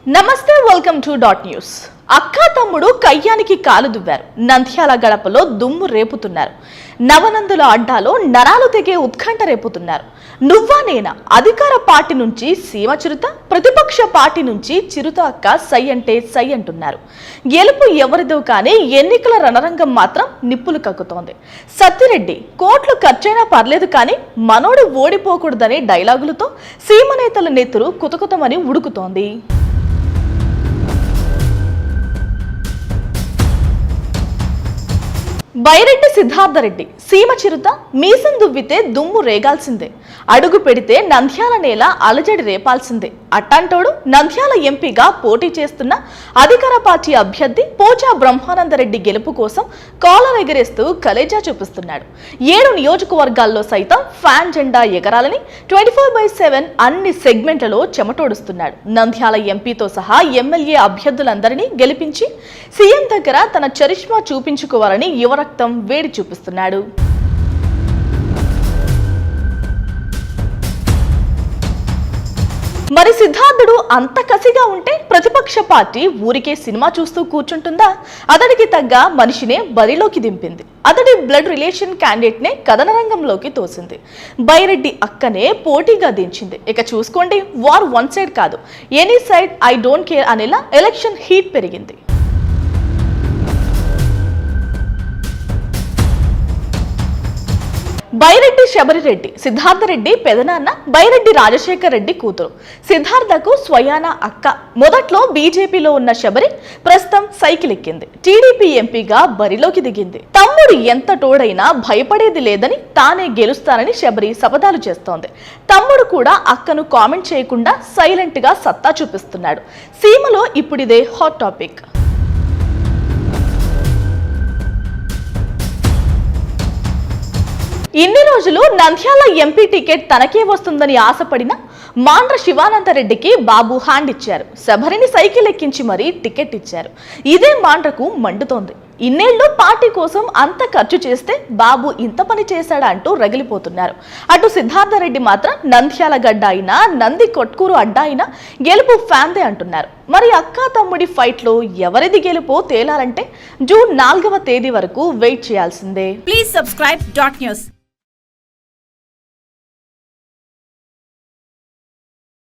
నమస్తే, welcome to dot news. అక్కా తమ్ముడు కయ్యానికి కాలు దువ్వారు. నంద్యాల గడపలో దుమ్ము రేపుతున్నారు. నవనందుల అడ్డాలో నరాలు తెగే ఉత్కంఠ రేపుతున్నారు. నువ్వా నేనా అధికార పార్టీ నుంచి సీమ చిరుత, ప్రతిపక్ష పార్టీ నుంచి చిరుత అక్క సై అంటే సై అంటున్నారు. గెలుపు ఎవరిదో కానీ ఎన్నికల రణరంగం మాత్రం నిప్పులు కక్కుతోంది. సత్తిరెడ్డి కోట్లు ఖర్చైనా పర్లేదు కానీ మనోడు ఓడిపోకూడదనే డైలాగులతో సీమ నేతల నెత్తురు కుతకుతమని ఉడుకుతోంది. బైరెడ్డి సిద్ధార్థరెడ్డి సీమ చిరుత మీసం దువ్వితే దుమ్ము రేగాల్సిందే, అడుగు పెడితే నంద్యాల నేల అలజడి రేపాల్సిందే. అట్టాంటోడు నంద్యాల ఎంపీగా పోటీ చేస్తున్న అధికార పార్టీ అభ్యర్థి పోచా బ్రహ్మానందరెడ్డి గెలుపు కోసం కాలర్ ఎగరేస్తూ కలేజా చూపిస్తున్నాడు. 7 నియోజకవర్గాల్లో సైతం ఫ్యాన్ జెండా ఎగరాలని 24/7 అన్ని సెగ్మెంట్లలో చెమటోడుస్తున్నాడు. నంద్యాల ఎంపీతో సహా ఎమ్మెల్యే అభ్యర్థులందరినీ గెలిపించి సీఎం దగ్గర తన చరిష్మా చూపించుకోవాలని యువరక్తం వేడి చూపిస్తున్నాడు. మరి సిద్ధార్థుడు అంత కసిగా ఉంటే ప్రతిపక్ష పార్టీ ఊరికే సినిమా చూస్తూ కూర్చుంటుందా? అతడికి తగ్గ మనిషినే బరిలోకి దింపింది. అతడి బ్లడ్ రిలేషన్ క్యాండిడేట్ నే కథన రంగంలోకి తోసింది. బైరెడ్డి అక్కనే పోటీగా దించింది. ఇక చూసుకోండి, వార్ వన్ సైడ్ కాదు, any side I don't care అనేలా ఎలక్షన్ హీట్ పెరిగింది. బైరెడ్డి శబరిరెడ్డి సిద్ధార్థరెడ్డి పెదనాన్న, బైరెడ్డి రాజశేఖర్ రెడ్డి కూతురు. సిద్ధార్థకు స్వయాన అక్క. మొదట్లో బీజేపీలో ఉన్న శబరి ప్రస్తుతం సైకిల్ ఎక్కింది. టీడీపీ ఎంపీగా బరిలోకి దిగింది. తమ్ముడు ఎంత తోడైనా భయపడేది లేదని, తానే గెలుస్తానని శబరి శపథాలు చేస్తోంది. తమ్ముడు కూడా అక్కను కామెంట్ చేయకుండా సైలెంట్ గా సత్తా చూపిస్తున్నాడు. సీమలో ఇప్పుడిదే హాట్ టాపిక్. ఇన్ని రోజులు నంద్యాల ఎంపీ టికెట్ తనకే వస్తుందని ఆశపడిన మాండ్ర శివానందరెడ్డికి బాబు హ్యాండ్ ఇచ్చారు. శబరిని సైకిల్ ఎక్కించి మరీ టికెట్ ఇచ్చారు. ఇదే మాండ్రకు మండుతోంది. ఇన్నేళ్లు పార్టీ కోసం అంత ఖర్చు చేస్తే బాబు ఇంత పని చేశాడా అంటూ రగిలిపోతున్నారు. అటు సిద్ధార్థరెడ్డి మాత్రం నంద్యాల గడ్డ అయినా, నంది కొట్కూరు అడ్డా అయినా గెలుపు ఫ్యాన్దే అంటున్నారు. మరి అక్కా తమ్ముడి ఫైట్ లో ఎవరిది గెలుపో తేలాలంటే జూన్ 4వ తేదీ వరకు వెయిట్ చేయాల్సిందే. Please subscribe dot news.